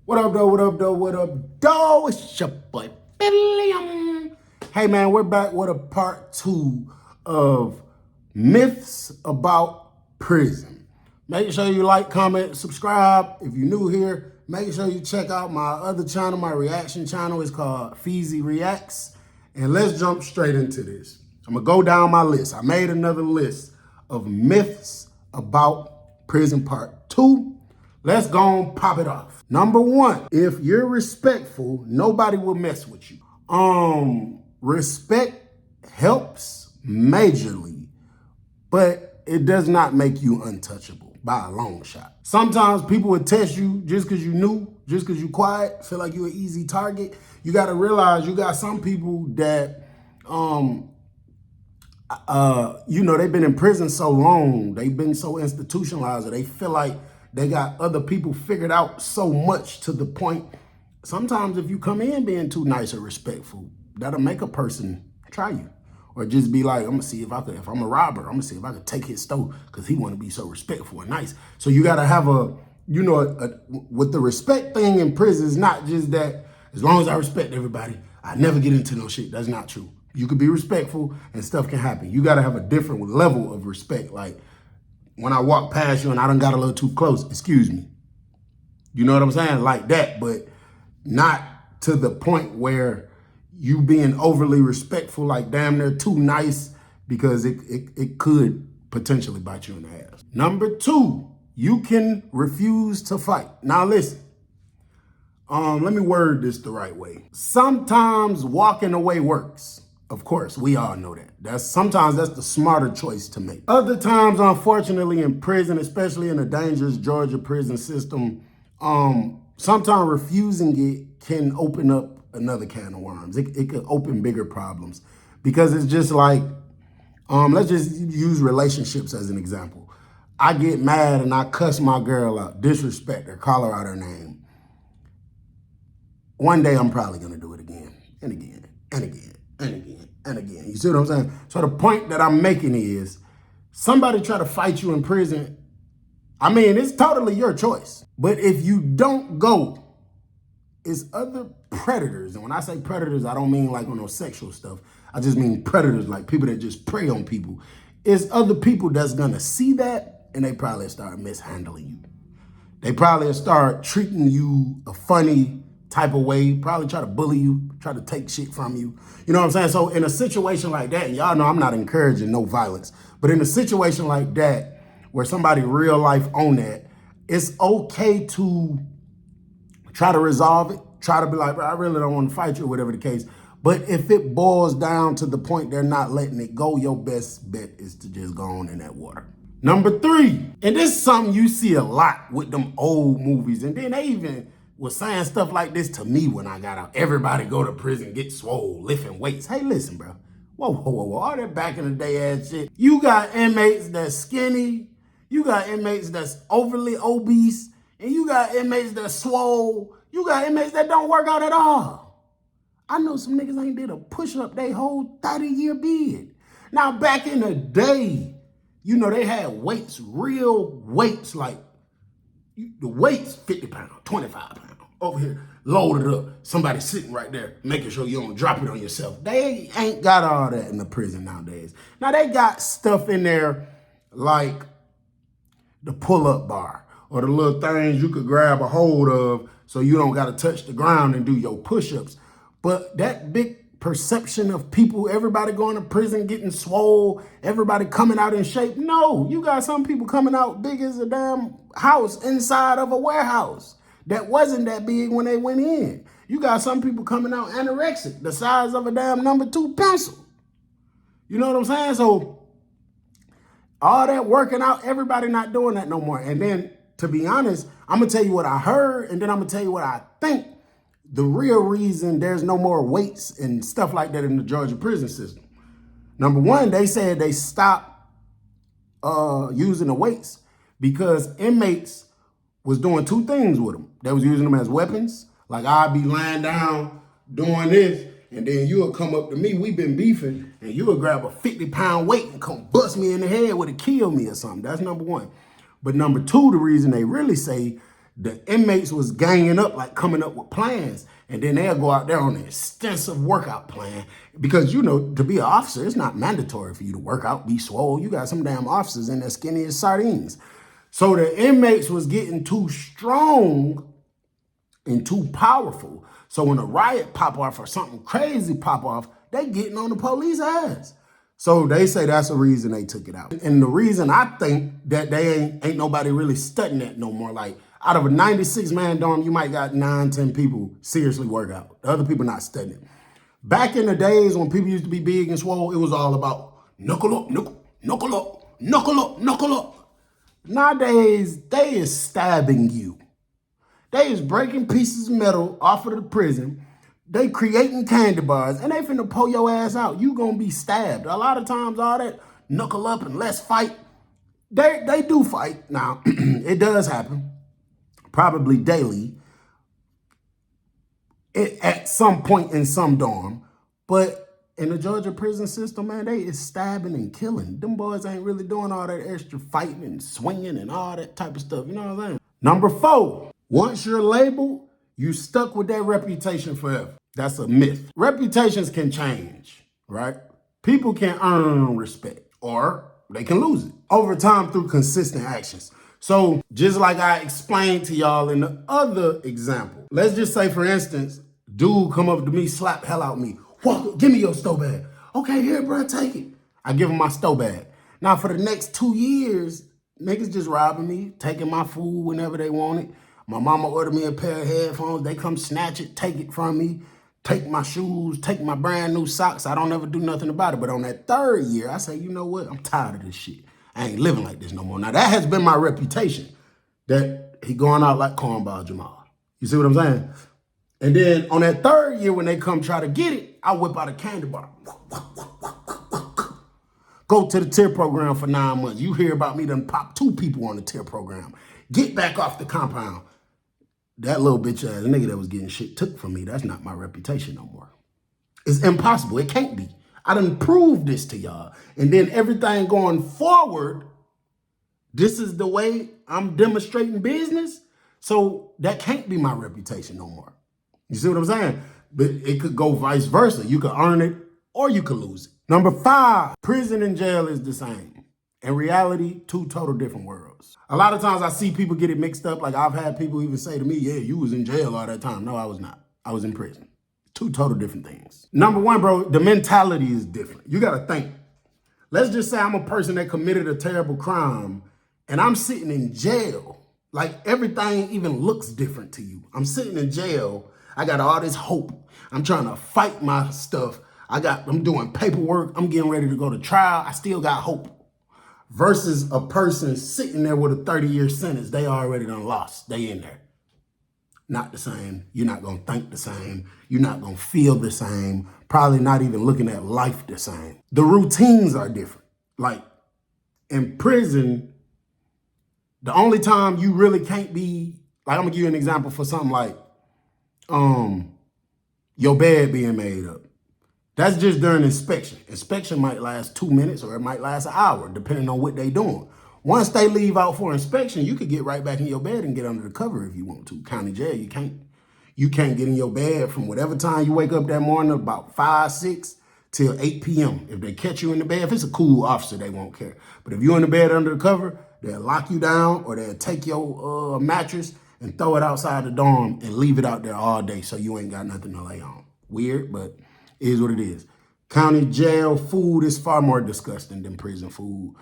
What up, though? What up, though? What up, though? It's your boy, Billiam. Hey, man, we're back with a part 2 of myths about prison. Make sure you like, comment, subscribe. If you're new here, make sure you check out my other channel, my reaction channel. It's called Feezy Reacts. And let's jump straight into this. I'm going to go down my list. I made another list of myths about prison part 2. Let's go and pop it off. Number 1, if you're respectful, nobody will mess with you. Respect helps majorly, but it does not make you untouchable by a long shot. Sometimes people would test you just because you new, just because you quiet, feel like you're an easy target. You got to realize you got some people that, they've been in prison so long, they've been so institutionalized, or they feel like they got other people figured out so much to the point. Sometimes if you come in being too nice or respectful, that'll make a person try you. Or just be like, I'm gonna see if I could, if I'm a robber, I'm gonna see if I could take his stove because he wanna be so respectful and nice. So you gotta have with the respect thing in prison, it's not just that as long as I respect everybody, I never get into no shit. That's not true. You could be respectful and stuff can happen. You gotta have a different level of respect. Like, when I walk past you and I done got a little too close, excuse me. You know what I'm saying? Like that, but not to the point where you being overly respectful, like damn near too nice, because it could potentially bite you in the ass. Number 2, you can refuse to fight. Now listen, let me word this the right way. Sometimes walking away works. Of course, we all know that. Sometimes that's the smarter choice to make. Other times, unfortunately, in prison, especially in the dangerous Georgia prison system, sometimes refusing it can open up another can of worms. It could open bigger problems because it's just like, let's just use relationships as an example. I get mad and I cuss my girl out, disrespect her, call her out her name. One day I'm probably gonna do it again and again and again and again and again. You see what I'm saying? So the point that I'm making is, somebody try to fight you in prison, I mean, it's totally your choice. But if you don't go, it's other predators. And when I say predators, I don't mean like on no sexual stuff. I just mean predators, like people that just prey on people. It's other people that's gonna see that and they probably start mishandling you. They probably start treating you a funny type of way, probably try to bully you, try to take shit from you. You know what I'm saying? So in a situation like that, and y'all know I'm not encouraging no violence, but in a situation like that, where somebody real life own that, it's okay to try to resolve it, try to be like, bro, I really don't want to fight you or whatever the case. But if it boils down to the point they're not letting it go, your best bet is to just go on in that water. Number 3, and this is something you see a lot with them old movies, and then they even was saying stuff like this to me when I got out. Everybody go to prison, get swole, lifting weights. Hey, listen, bro. Whoa. All that back in the day ass shit. You got inmates that's skinny. You got inmates that's overly obese. And you got inmates that's swole. You got inmates that don't work out at all. I know some niggas ain't did a push-up they whole 30-year bid. Now, back in the day, they had weights, real weights, like the weight's 50 pounds, 25 pounds. Over here, loaded up. Somebody sitting right there, making sure you don't drop it on yourself. They ain't got all that in the prison nowadays. Now, they got stuff in there like the pull-up bar or the little things you could grab a hold of so you don't got to touch the ground and do your push-ups. But that big perception of people, everybody going to prison, getting swole, everybody coming out in shape. No, you got some people coming out big as a damn house inside of a warehouse that wasn't that big when they went in. You got some people coming out anorexic, the size of a damn number 2 pencil. You know what I'm saying? So all that working out, everybody not doing that no more. And then, to be honest, I'm gonna tell you what I heard, and then I'm gonna tell you what I think the real reason there's no more weights and stuff like that in the Georgia prison system. Number 1, they said they stopped using the weights because inmates was doing 2 things with them. They was using them as weapons. Like, I'd be lying down doing this, and then you'll come up to me, we been beefing, and you'll grab a 50-pound weight and come bust me in the head with it, kill me or something. That's number 1. But number 2, the reason they really say the inmates was ganging up, like coming up with plans. And then they'll go out there on an extensive workout plan. Because, you know, to be an officer, it's not mandatory for you to work out, be swole. You got some damn officers in there skinny as sardines. So the inmates was getting too strong and too powerful. So when a riot pop off or something crazy pop off, they getting on the police ass. So they say that's the reason they took it out. And the reason I think that they ain't nobody really studying that no more. Like, out of a 96-man dorm, you might got 9, 10 people seriously work out. The other people not studying. Back in the days when people used to be big and swole, it was all about knuckle up, knuckle up, knuckle up, knuckle up. Nowadays, they is stabbing you. They is breaking pieces of metal off of the prison. They creating candy bars, and they finna pull your ass out. You gonna be stabbed. A lot of times, all that knuckle up and let's fight, they do fight. Now, it does happen, probably daily, at some point in some dorm. But in the Georgia prison system, man, they is stabbing and killing. Them boys ain't really doing all that extra fighting and swinging and all that type of stuff. You know what I'm saying? Number 4, once you're labeled, you stuck with that reputation forever. That's a myth. Reputations can change, right? People can earn respect or they can lose it over time through consistent actions. So just like I explained to y'all in the other example, let's just say, for instance, dude come up to me, slap hell out me. Walk, give me your stove bag. Okay, here, bro, take it. I give him my stove bag. Now, for the next 2 years, niggas just robbing me, taking my food whenever they want it. My mama ordered me a pair of headphones. They come snatch it, take it from me, take my shoes, take my brand new socks. I don't ever do nothing about it. But on that 3rd year, I say, you know what? I'm tired of this shit. I ain't living like this no more. Now, that has been my reputation, that he going out like Cornball Jamal. You see what I'm saying? And then on that 3rd year, when they come try to get it, I whip out a candy bar. Go to the tier program for 9 months. You hear about me done pop 2 people on the tier program. Get back off the compound. That little bitch ass nigga that was getting shit took from me, that's not my reputation no more. It's impossible. It can't be. I done proved this to y'all. And then everything going forward, this is the way I'm demonstrating business. So that can't be my reputation no more. You see what I'm saying? But it could go vice versa. You could earn it or you could lose it. Number 5, prison and jail is the same. In reality, 2 total different worlds. A lot of times I see people get it mixed up. Like, I've had people even say to me, yeah, you was in jail all that time. No, I was not. I was in prison. 2 total different things. Number 1, bro, the mentality is different. You got to think. Let's just say I'm a person that committed a terrible crime and I'm sitting in jail. Like, everything even looks different to you. I'm sitting in jail. I got all this hope. I'm trying to fight my stuff. I'm doing paperwork. I'm getting ready to go to trial. I still got hope. Versus a person sitting there with a 30-year sentence, they already done lost. They in there. Not the same. You're not going to think the same. You're not going to feel the same. Probably not even looking at life the same. The routines are different. Like, in prison, the only time you really can't be, like, I'm going to give you an example for something like your bed being made up. That's just during inspection. Inspection might last 2 minutes or it might last an hour, depending on what they doing. Once they leave out for inspection, you could get right back in your bed and get under the cover if you want to. County jail, you can't. You can't get in your bed from whatever time you wake up that morning, about 5, 6 till 8 p.m. If they catch you in the bed, if it's a cool officer, they won't care. But if you're in the bed under the cover, they'll lock you down or they'll take your mattress and throw it outside the dorm and leave it out there all day so you ain't got nothing to lay on. Weird, but it is what it is. County jail food is far more disgusting than prison food.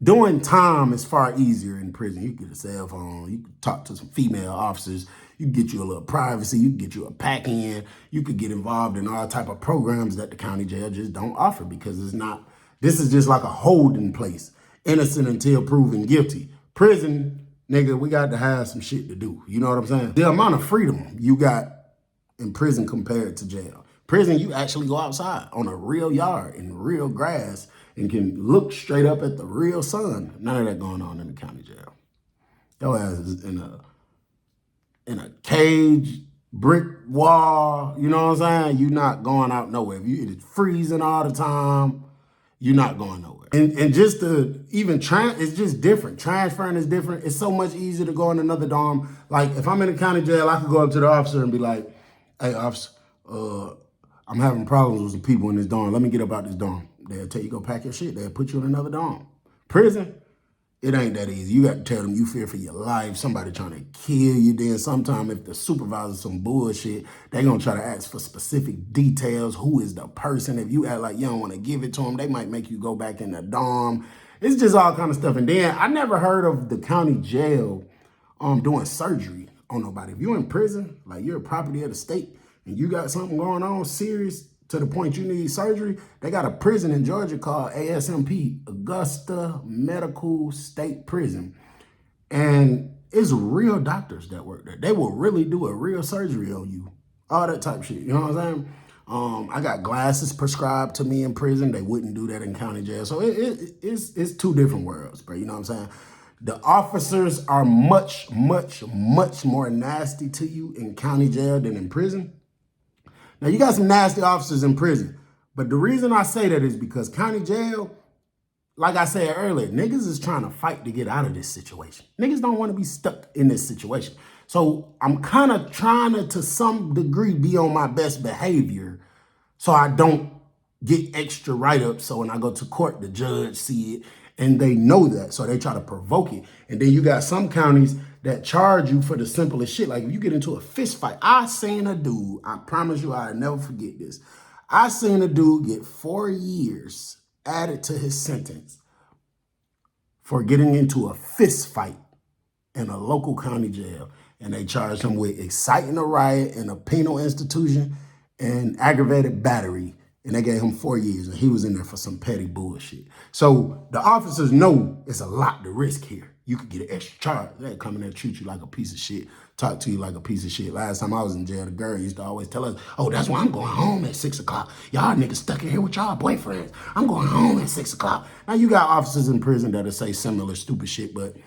Doing time is far easier in prison. You can get a cell phone. You can talk to some female officers. You can get you a little privacy. You can get you a pack-in. You could get involved in all type of programs that the county jail just don't offer because it's not, this is just like a holding place. Innocent until proven guilty. Prison, nigga, we got to have some shit to do. You know what I'm saying? The amount of freedom you got in prison compared to jail. Prison, you actually go outside on a real yard in real grass and can look straight up at the real sun. None of that going on in the county jail. Your ass is in a cage, brick wall, you know what I'm saying? You're not going out nowhere. It is freezing all the time. you're not going nowhere. And just to even it's just different. Transferring is different. It's so much easier to go in another dorm. Like if I'm in a county jail, I could go up to the officer and be like, hey, officer, I'm having problems with some people in this dorm. Let me get up out this dorm. They'll tell you, go pack your shit. They'll put you in another dorm. Prison, it ain't that easy. You got to tell them you fear for your life. Somebody trying to kill you. Then sometime if the supervisor's some bullshit, they going to try to ask for specific details. Who is the person? If you act like you don't want to give it to them, they might make you go back in the dorm. It's just all kind of stuff. And then I never heard of the county jail doing surgery on nobody. If you're in prison, like you're a property of the state, and you got something going on serious to the point you need surgery, they got a prison in Georgia called ASMP, Augusta Medical State Prison. And it's real doctors that work there. They will really do a real surgery on you. All that type of shit. You know what I'm saying? I got glasses prescribed to me in prison. They wouldn't do that in county jail. So it's two different worlds, bro. You know what I'm saying? The officers are much, much, much more nasty to you in county jail than in prison. Now, you got some nasty officers in prison. But the reason I say that is because county jail, like I said earlier, niggas is trying to fight to get out of this situation. Niggas don't want to be stuck in this situation. So I'm kind of trying to some degree, be on my best behavior so I don't get extra write-ups. So when I go to court, the judge see it and they know that. So they try to provoke it. And then you got some counties that charge you for the simplest shit. Like if you get into a fist fight, I seen a dude, I promise you I'll never forget this. I seen a dude get 4 years added to his sentence for getting into a fist fight in a local county jail. And they charged him with inciting a riot in a penal institution and aggravated battery. And they gave him 4 years, and he was in there for some petty bullshit. So the officers know it's a lot to risk here. You could get an extra charge. They come in there, treat you like a piece of shit, talk to you like a piece of shit. Last time I was in jail, the girl used to always tell us, oh, that's why I'm going home at 6 o'clock. Y'all niggas stuck in here with y'all boyfriends. I'm going home at 6 o'clock. Now, you got officers in prison that'll say similar stupid shit, but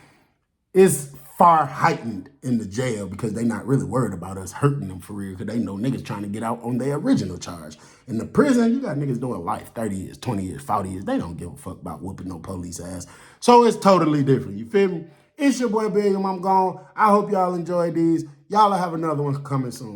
it's far heightened in the jail because they not really worried about us hurting them for real because they know niggas trying to get out on their original charge. In the prison, you got niggas doing life, 30 years, 20 years, 40 years. They don't give a fuck about whooping no police ass. So it's totally different. You feel me? It's your boy Billiam. I'm gone. I hope y'all enjoyed these. Y'all will have another one coming soon.